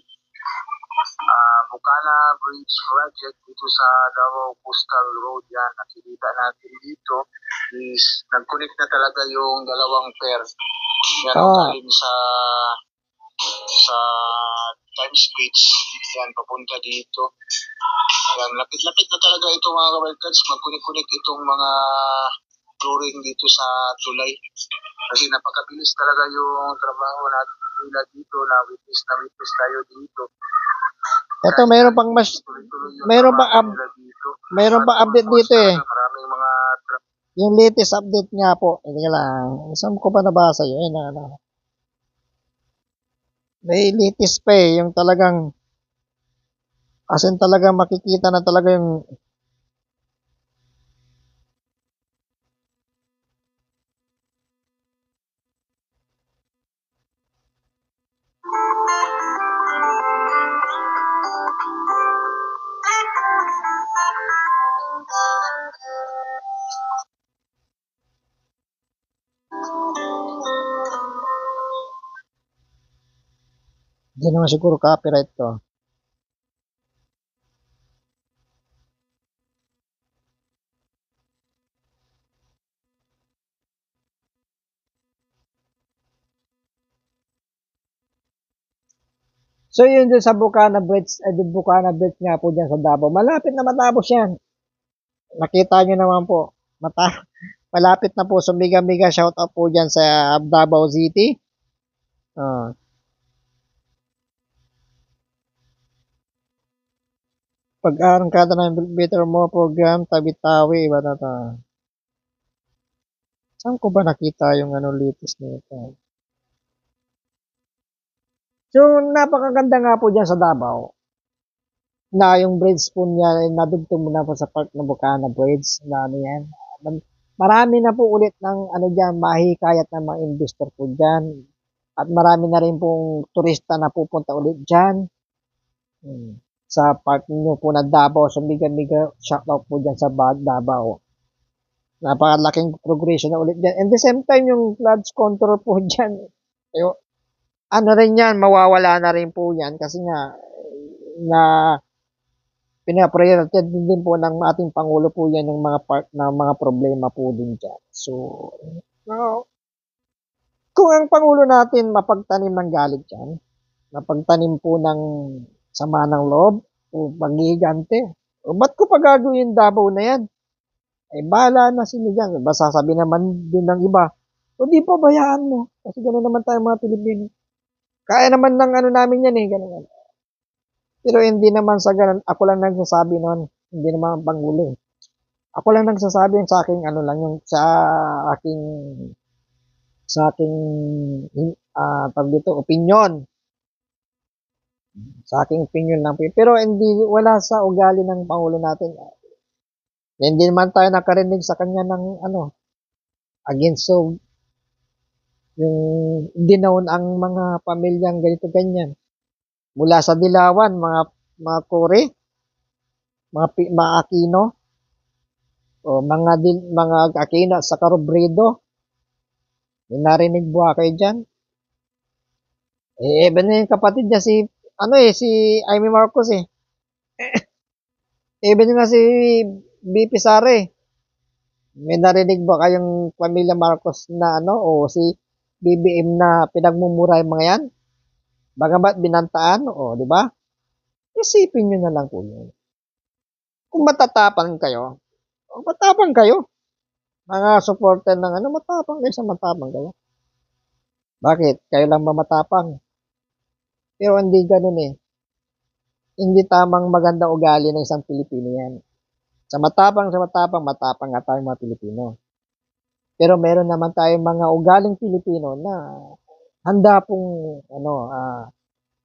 Bukana Bridge Project dito sa Davao Coastal Road yan. Nakikita natin dito is nag-connect na talaga yung dalawang pair. Yan ang galing sa Times Beach, yan papunta dito. Yan, lapit-lapit na talaga ito mga kabarkats, magkunik-kunik itong mga flooring dito sa tulay. Kasi napakabilis talaga yung trabaho natin nila dito, na witness tayo dito. Ito, mayroon pang update dito eh. Maraming mga Yung latest update nga po. Hindi lang. Saan ko pa nabasa yun? May latest pa eh. Yung talagang as in talagang makikita na talaga yung hindi naman siguro copyright to. So yun din sa Bukana Bridge, Bukana Bridge nga po dyan sa Davao. Malapit na matapos yan. Nakita nyo naman po. Malapit na po. So mega shout out po dyan sa Davao City. Pag-arangkada ng Better More program, Tabi-Tawi, iba na ta. Saan ko ba nakita yung latest nito? So, napakaganda nga po dyan sa Davao na yung bridge po niya ay nadugtong muna po sa part ng Bukana Bridge na yan. Marami na po ulit ng dyan, mahikayat ng mga investor po dyan. At marami na rin pong turista na pupunta ulit dyan. Sa part nyo po na Davao. So, mega shoutout po dyan sa Davao. Napakalaking progression na ulit dyan. And the same time, yung floods control po dyan. Rin yan, mawawala na rin po yan kasi nga na pinapriority din po ng ating Pangulo po yan yung mga part na mga problema po din dyan. So, kung ang Pangulo natin mapagtanim ng galit dyan, mapagtanim po ng sama ng loob o paghihigante, ba't ko pa gagawin Davao na yan? Bahala na sila dyan. Sasabi naman din ng iba, o di pa bayaan mo. Kasi gano'n naman tayo mga Pilipino. Kaya naman ng namin yan eh, gano'n. Pero hindi naman sa gano'n, ako lang nagsasabi noon, hindi naman ang Pangulo. Ako lang nagsasabi sa aking yung sa aking opinion. Sa aking opinion lang po. Pero wala sa ugali ng Pangulo natin. Hindi naman tayo nakarinig sa kanya ng against so yung dinaon ang mga pamilyang ganito ganyan. Mula sa Dilawan, mga Kore, mga Aquino, o mga Aquino sa Carobredo. May narinig buha kayo dyan? Iba na yung kapatid niya si Amy Marcos eh. Iba na si BP Sara eh. May narinig ba kayong pamilya Marcos na o si BBM na pinagmumura yung mga yan? Bagamat binantaan, di ba? Isipin nyo na lang po yun. Kung matapang kayo. Mga supporter ng matapang kayo sa matapang kayo. Bakit? Kayo lang ba matapang? Pero hindi ganun eh. Hindi tamang maganda ugali ng isang Pilipino yan. Sa matapang nga tayo mga Pilipino. Pero meron naman tayong mga ugaling Pilipino na handa pong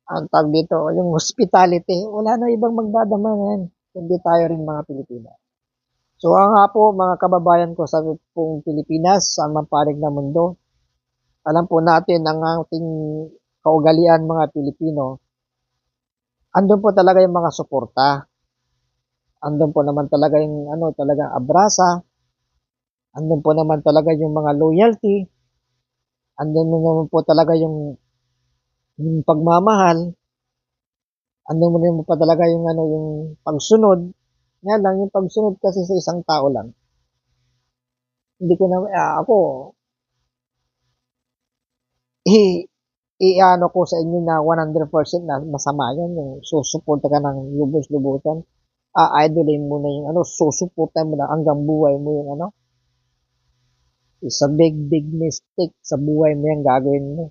ang tawag dito, yung hospitality. Wala na ibang magdadama yan. Hindi tayo rin mga Pilipino. So nga po mga kababayan ko sa pong Pilipinas, sa mga panig ng mundo, alam po natin ang ating kaugalian mga Pilipino andun po talaga yung mga suporta. Andun po naman talaga yung talagang abrasa. Andun po naman talaga yung mga loyalty. Andun naman po talaga yung pagmamahal. Andun mo naman pa talaga yung pagsunod. Nga lang, yung pagsunod kasi sa isang tao lang. Hindi ko na, ako, i-ano ko sa inyo na 100% na masama yun. Yung susuporta ka ng lubos-lubusan. Idolin mo na yung susuporta mo na hanggang buhay mo yung is a big mistake sa buhay mo yung gagawin mo.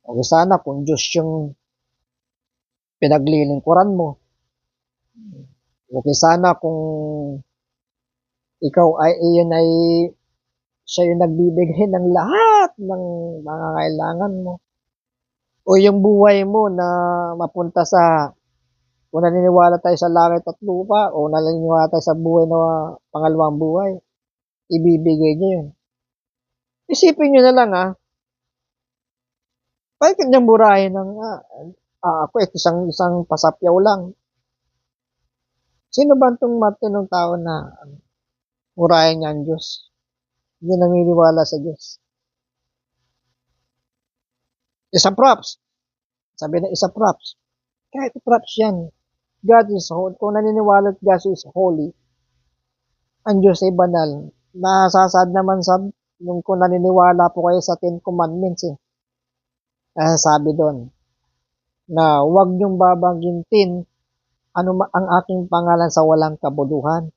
O sana kung Diyos yung pinaglilingkuran mo. Okay sana kung ikaw iyon ay siya yung nagbibigay ng lahat ng mga kailangan mo. O yung buhay mo na mapunta sa, kung naniniwala tayo sa langit at lupa, o naniniwala tayo sa buhay na pangalawang buhay, ibibigay niya yun. Isipin nyo na lang bakit niyang burahin ng ako isang pasapyaw lang. Sino ba itong matinong tao na burahin niya ang Diyos? Hindi naniniwala sa Diyos. Isa props. Sabi na isa props. Kahit props yan. God is holy. Kung naniniwala at God is holy, ang Diyos ay banal. Nasasad naman sa kung naniniwala po kayo sa Ten Commandments sabi doon na huwag niyong babanggitin ang aking pangalan sa walang kabuluhan.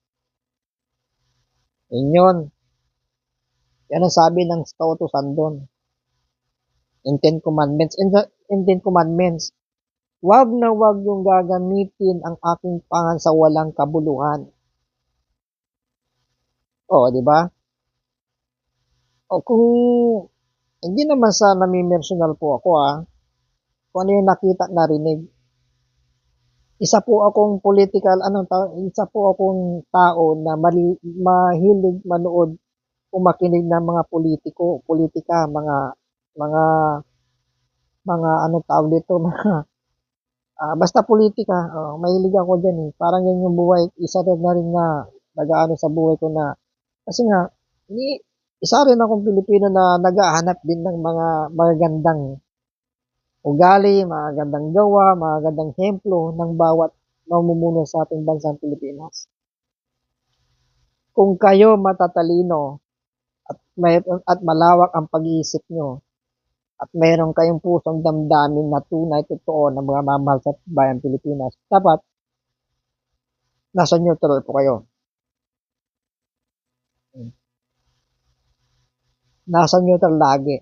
Yun. Yan ang sabi ng kautusan doon. In Ten Commandments. In Ten Commandments, wag na wag yung gagamitin ang aking pangalan sa walang kabuluhan. O, di ba? O kung hindi naman sa nami-personal po ako kung ano yung nakita narinig. Isa po akong isa po akong tao na mahilig manood o makinig ng mga politika, mga tawag dito, basta politika, mahilig ako diyan Parang yan yung buhay, isa rin na rin na nag-aano sa buhay ko na, kasi nga, isa rin akong Pilipino na nag-ahanap din ng mga magagandang ugali, magagandang gawa, magagandang hemplo ng bawat mamumuno sa ating bansang Pilipinas. Kung kayo matatalino at malawak ang pag-iisip nyo, at mayroon kayong pusong damdamin na tunay, totoo na mga mamahal sa bayan Pilipinas, dapat nasa neutral po kayo. Nasa neutral lagi.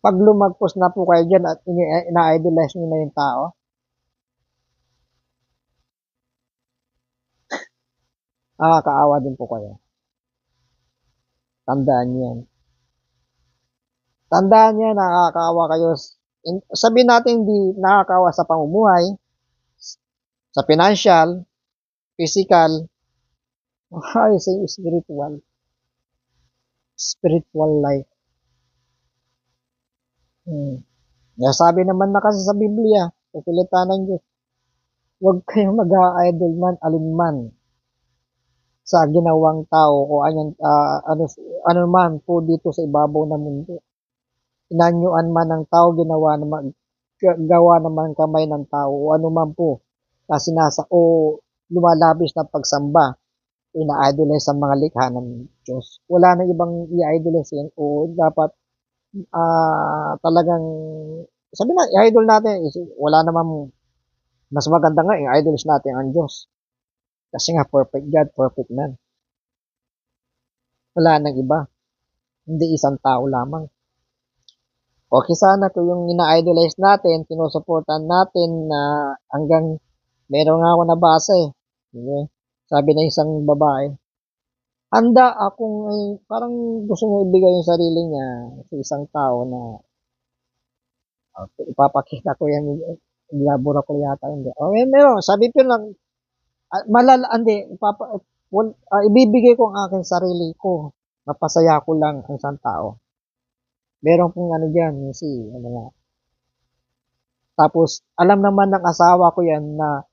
Pag lumagpos na po kayo dyan at ina-idolize nyo na yung tao, nakakaawa din po kayo. Tandaan nyo yan. Tandaan nyo, nakakaawa kayo. Sabihin natin hindi nakakaawa sa pamumuhay, sa financial, physical, ay say spiritual life. Sabi naman na kasi sa Biblia, sa salita ng Diyos, huwag kayong mag-idol man, alinman sa ginawang tao o ano man po dito sa ibabaw ng mundo. Inanyuan man ng tao, gawa naman kamay ng tao o ano man po kasi o lumalabis na pagsamba, ina-idolize sa mga likha ng Diyos. Wala na ibang i-idolize yan o dapat talagang sabi na, i-idol natin, wala namang mas maganda nga, i-idolize natin ang Diyos. Kasi nga, perfect God, perfect man. Wala nang iba. Hindi isang tao lamang. Okay sana kung yung ina-idolize natin, sinusuportan natin na hanggang meron nga ako nabasa Okay? Sabi na isang babae, handa akong parang gusto niya ibigay yung sarili niya sa isang tao na ipapakita ko yan, ilabora ko yata hindi. Okay, meron, sabi ko lang, ibibigay ko ang aking sarili ko, mapasaya ko lang ang isang tao. Meron pong dyan, Tapos, alam naman ng asawa ko yan na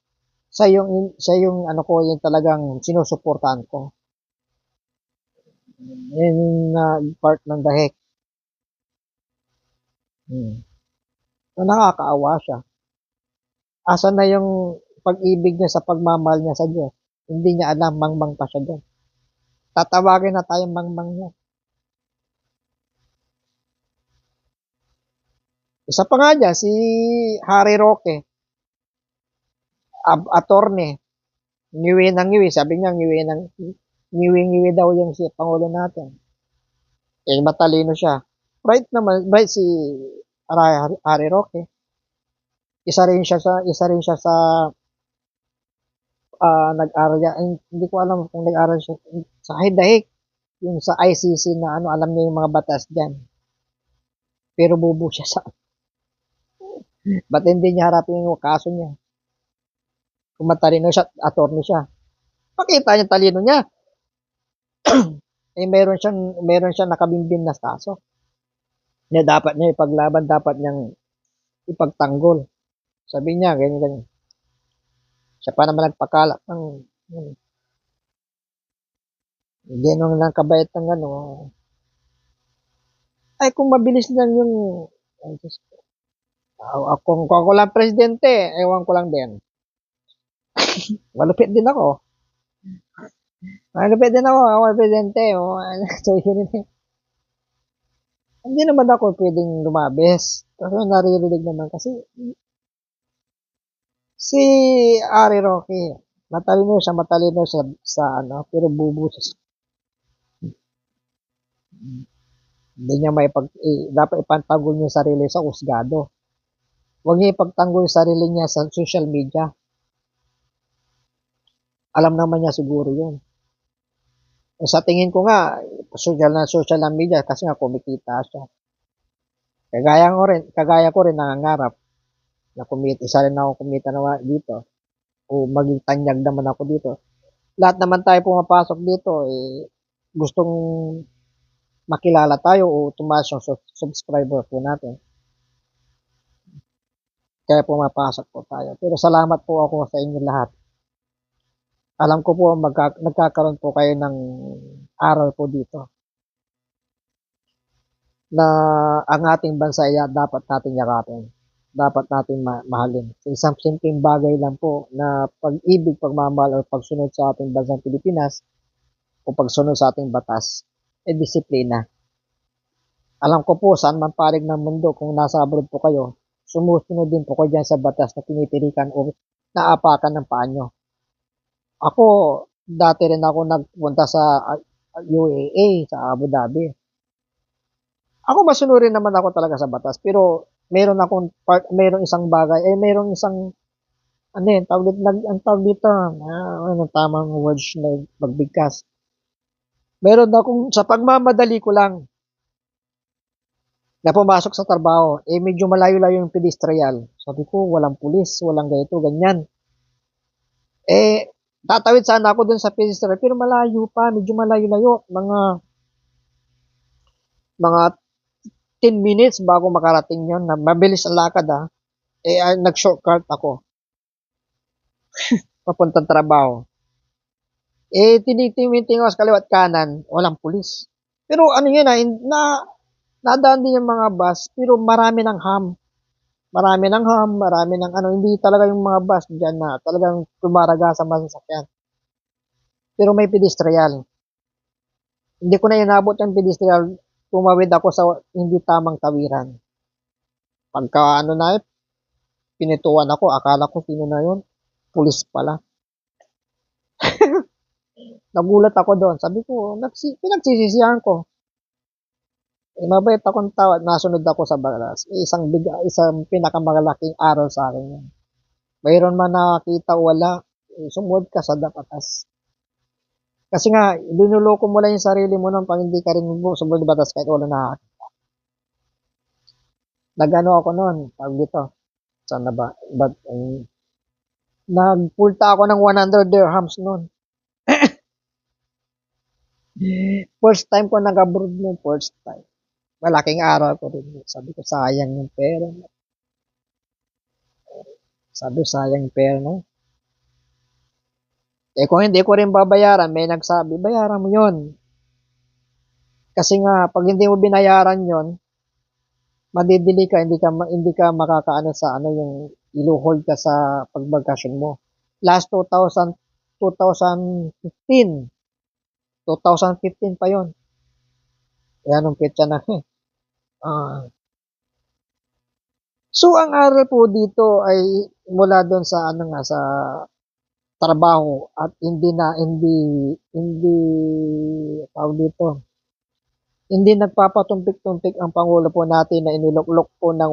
siya yung ano ko, yung talagang sinusuportahan ko. Yan yung part ng dahek. So, nakakaawa siya. Asa na yung pag-ibig niya sa pagmamahal niya sa Diyos? Hindi niya alam, mangmang pa siya doon. Tatawagin na tayong mangmang niya. Isa pa nga dyan, si Harry Roque, attorney, ngiwi ng ngiwi. Sabi niya, ngiwi daw yung si Pangulo natin. Eh, matalino siya. Bright si Harry Roque. Isa rin siya sa nag-aral niya. Hindi ko alam kung nag-aral siya sa Hidahik. Yung sa ICC na ano, alam niya yung mga batas diyan. Pero bubo siya sa ba't hindi niya harapin yung kaso niya? Kung matalino siya, attorney siya. Pakita niya talino niya. meron siyang nakabimbing na kaso. Na dapat niya ipaglaban, dapat niyang ipagtanggol. Sabi niya, ganyan. Siya pa naman nagpakalat ng hindi nang kabait ng ano. Ay, kung mabilis lang yung kung ako lang presidente, ewan ko lang din. Malupit din ako. Ako presidente. So, hindi naman ako pwedeng lumabes. Kasi naririnig naman kasi si Ari Roque, matalino siya sa ano, pero bubo siya. Hindi niya dapat ipantagol niya sarili sa husgado. Huwag niya ipagtanggol yung sarili niya sa social media. Alam naman niya siguro yun. Sa tingin ko nga, social media kasi nga kumikita siya. Kagaya ko rin nangangarap na isa rin ako kumita na dito. O maging tanyag naman ako dito. Lahat naman tayo pumapasok dito, gustong makilala tayo o tumaas yung subscriber po natin. Kaya pumapasok po tayo. Pero salamat po ako sa inyo lahat. Alam ko po nagkakaroon po kayo ng aral po dito na ang ating bansa ay dapat natin yakapin. Dapat natin mahalin. Sa isang simpleng bagay lang po na pag-ibig, pagmamahal o pagsunod sa ating bansang Pilipinas o pagsunod sa ating batas ay disiplina. Alam ko po saan man panig ng mundo kung nasa abroad po kayo, sumusunod din po kayo dyan sa batas na tinitirikan o naapakan ng paa nyo. Ako, dati rin ako nagpunta sa UAE, sa Abu Dhabi. Ako masunurin naman ako talaga sa batas, pero meron isang bagay, meron isang ang tawag dito, tamang words na magbigkas. Meron akong, sa pagmamadali ko lang, na pumasok sa trabaho, medyo malayo-layo yung pedestrian. Sabi ko, walang pulis, walang ganito, ganyan. Tatawid sana ako dun sa pedestrian, pero malayo pa, medyo malayo-layo. Mga 10 minutes bago makarating yon na mabilis ang lakad nag-shortcut ako. Papuntang trabaho. Tinitingin ko sa kaliwat kanan, walang pulis. Pero ano yun nadaan din yung mga bus, pero marami ng ham. Marami ng hindi talaga yung mga bus dyan na talagang tumaraga sa masasakyan. Pero may pedestrian. Hindi ko na inabot yung pedestrian, tumawid ako sa hindi tamang tawiran. Pagka pinituan ako, akala ko sino na yun? Pulis pala. Nagulat ako doon. Sabi ko, pinagsisisihan ko. Mabait akong tao at nasunod ako sa batas. Isang pinakamalaking aral sa akin yan. Mayroon man nakakita o wala, sumunod ka sa batas. Kasi nga, linuloko mo lang yung sarili mo nung pag hindi ka rin sumunod batas kahit wala nakakita. Nag-ano ako noon, tawag dito. Saan na ba? Nagpulta ako ng 100 dirhams noon. First time ko nag-abroad noon, first time. Malaking araw ko rin. Sabi ko, sayang yung pera. Sabi, sayang yung pera na yun. Eh kung hindi ko rin babayaran, may nagsabi, bayaran mo yun. Kasi nga, pag hindi mo binayaran yon, madidili ka, hindi ka makakaano sa ano yung iluhold ka sa pagbakasyon mo. Last 2015, 2015 pa yon. Yan ang petsa na eh. Ah. So ang aral po dito ay mula doon sa ano nga sa trabaho at hindi tawag dito. Hindi nagpapatumpik-tumpik ang pangulo po natin na iniluklok po ng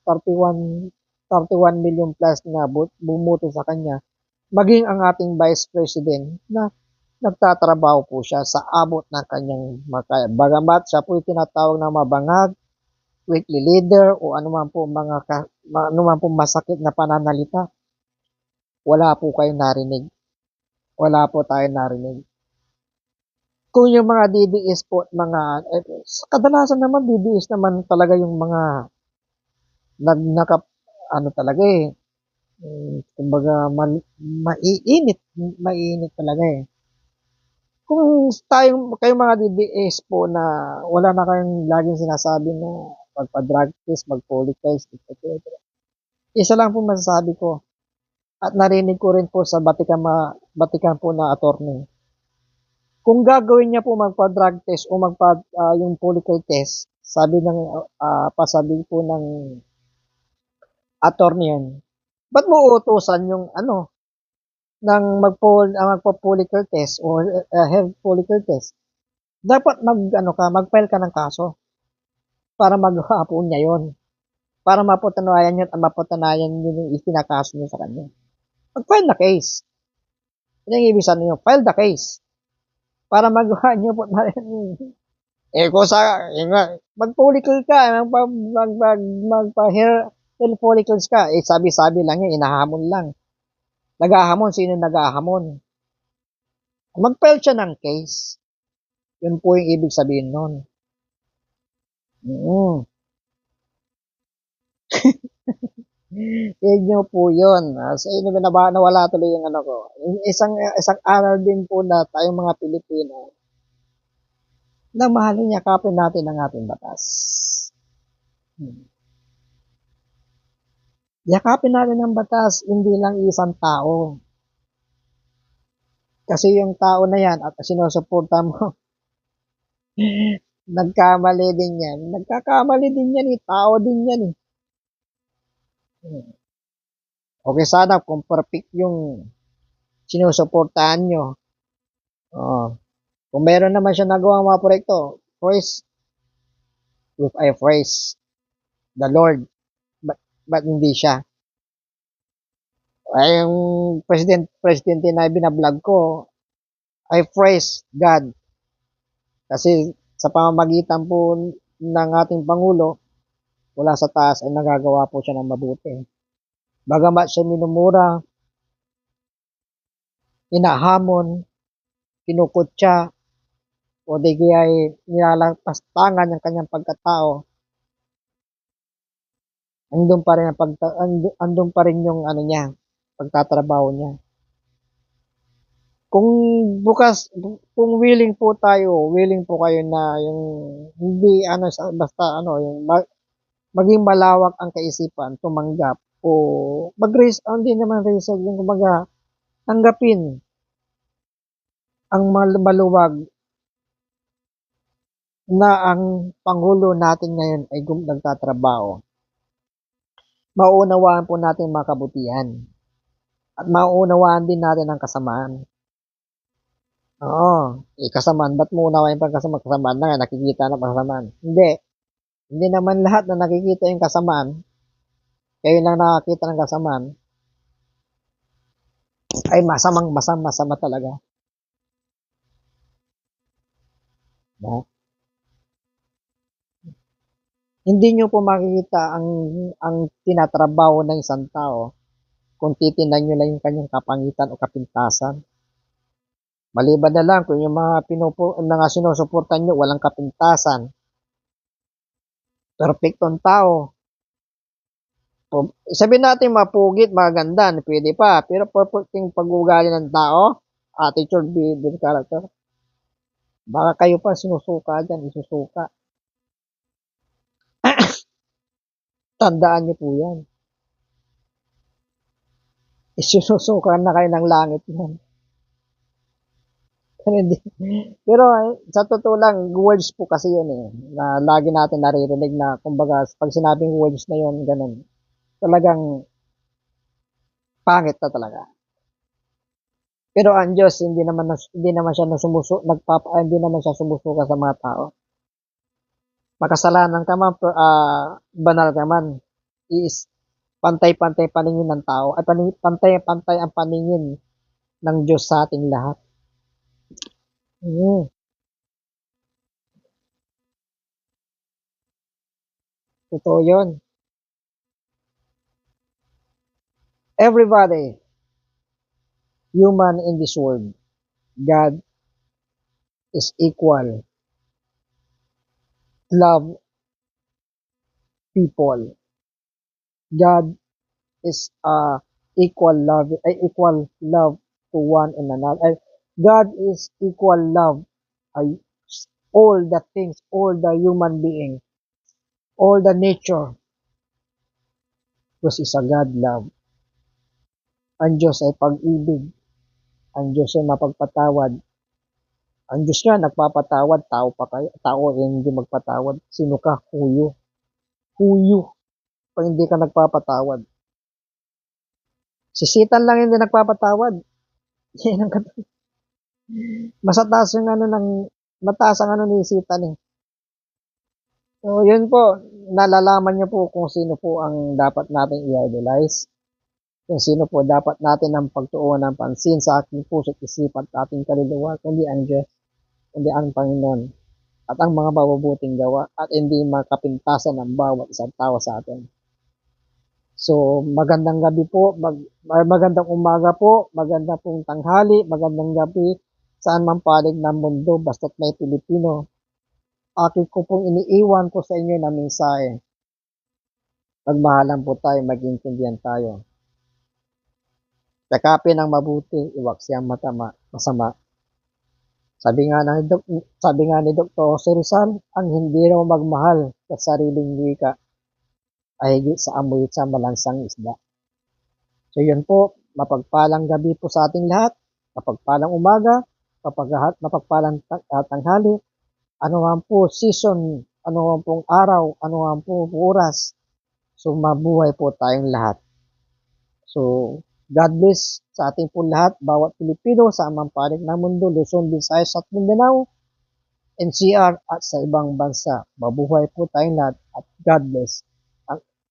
31 million plus na bumuto sa kanya. Maging ang ating Vice President na nagtatrabaho po siya sa abot ng kanyang makaya. Bagamat siya po tinatawag na mabangag, weekly leader o anuman po masakit na pananalita, wala po kayo narinig. Wala po tayo narinig. Kung yung mga DDS po, kadalasan naman DDS naman talaga yung mga ano talaga eh, kumbaga maiinit talaga eh. Kung kayo mga DDS po na wala na kayong laging sinasabi na magpa-drug test, mag-poly test, etc. Isa lang po masasabi ko at narinig ko rin po sa batikan po na attorney. Kung gagawin niya po magpa-drug test o yung poly test, pasabi po ng attorney yan, ba't mo uutusan yung ng magpa-follicle test or health follicle test? Dapat mag-file ka ng kaso para magawa po niya yon. Para mapatunayan yun yung itinakaso niya sa kanya. Mag-file na case. Yan ang ibig sabihin nyo, file the case. Para magawa niyo po na rin. Kung mag-follicle ka, magpa-hair follicles ka, sabi-sabi lang yun, inahamon lang. Nagahamon, sino nagahamon? Mag-file siya ng case. Yun po yung ibig sabihin nun. Inyo po yun. Sa inyo nawala tuloy yung ano ko. Isang aral din po na tayong mga Pilipino na mahalin yakapin natin ang ating batas. Yakapin natin ang batas, hindi lang isang tao. Kasi yung tao na yan at sinusuporta mo, nagkamali din yan. Nagkakamali din yan eh. Tao din yan eh. Okay sana kung perfect yung sinusuportahan nyo. Kung meron naman siya nagawang mga proyekto, praise the Lord. But hindi siya. Ay, yung presidente na binablog ko, I praise God. Kasi sa pamamagitan po ng ating Pangulo, wala sa taas ay nagagawa po siya ng mabuti. Bagamat siya minumura, inahamon, kinukutya, o di kaya ay nilalagpastangan ng kanyang pagkatao, andun pa rin yung ano niya, pagtatrabaho niya. Kung willing po kayo na yung hindi basta yung maging malawak ang kaisipan, tumanggap o hindi naman research yung kumbaga tanggapin ang maluwag na ang Pangulo natin ngayon ay nagtatrabaho. Mauunawaan po natin mga kabutihan at mauunawaan din natin ang kasamaan. Oo, kasamaan. Ba't mo unawain pa kasamaan na nga, nakikita na kasamaan? Hindi naman lahat na nakikita yung kasamaan, kayo lang nakakita ng kasamaan, ay masama talaga. No? Hindi nyo po makikita ang tinatrabaho ng isang tao kung titingnan nyo lang yung kanyang kapangitan o kapintasan. Maliban na lang kung yung mga sinusuportan nyo walang kapintasan. Perfectong tao. Sabihin natin mapugit, maganda, pwede pa. Pero perfecting pag-uugali ng tao, attitude, behavior, character, baka kayo pa sinusuka dyan, isusuka. Tandaan niyo po yan. Isusuka na kayo ng langit yan. Pero sa totoo lang, words po kasi yun eh, na lagi natin naririnig na, kumbaga, pag sinabing words na yun, ganun, talagang pangit na talaga. Pero ang Diyos, hindi naman siya hindi naman siya sumusuka sa mga tao. Makasalanan ka man, banal ka man, is pantay-pantay paningin ng tao, ay pantay-pantay ang paningin ng Diyos sa ating lahat. Totoo yun. Everybody, human in this world, God is equal. Love people. God is equal love to one and another. God is equal love. All the things, all the human being, all the nature, because is a God love. Ang Diyos ay pag-ibig. Ang Diyos ay mapagpatawad. Ang Diyos nga nagpapatawad, tao ay hindi magpatawad. Sino ka? Huyo. Huyo. Pag hindi ka nagpapatawad. Si Satan lang hindi nagpapatawad. Yan ang mataas ang ano ni Satan eh. So, yun po, nalalaman niyo po kung sino po ang dapat nating i-idolize. Kung sino po dapat natin ang pagtuunan ng pansin sa ating puso't isipan at ating kaluluwa, kundi ang Diyos, kundi ang Panginoon, at ang mga mabubuting gawa, at hindi makapintasan ng bawat isang tao sa atin. So, magandang gabi po, magandang umaga po, magandang pong tanghali, magandang gabi, saan man panig ng mundo, basta't may Pilipino. Akin ko pong iniiwan po sa inyo na mensahe. Magmahalan po tayo, mag-intindihan tayo. Yakapin ang mabuti, iwag siyang masama. Sabi nga ni Dr. Jose Rizal, ang hindi raw magmahal sa sariling wika ay higit sa amoy sa malansang isda. So yun po, mapagpalang gabi po sa ating lahat, mapagpalang umaga, mapagpalang tanghali, ano man po season, ano man pong araw, ano man po oras. So mabuhay po tayong lahat. So God bless sa ating po lahat, bawat Pilipino sa amang panig ng mundo, Luzon, Visayas at Mindanao, NCR at sa ibang bansa. Mabuhay po tayong lahat at God bless.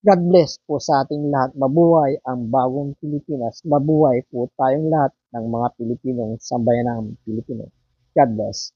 God bless po sa ating lahat. Mabuhay ang bagong Pilipinas. Mabuhay po tayong lahat ng mga Pilipinong sambayanang Pilipino. God bless.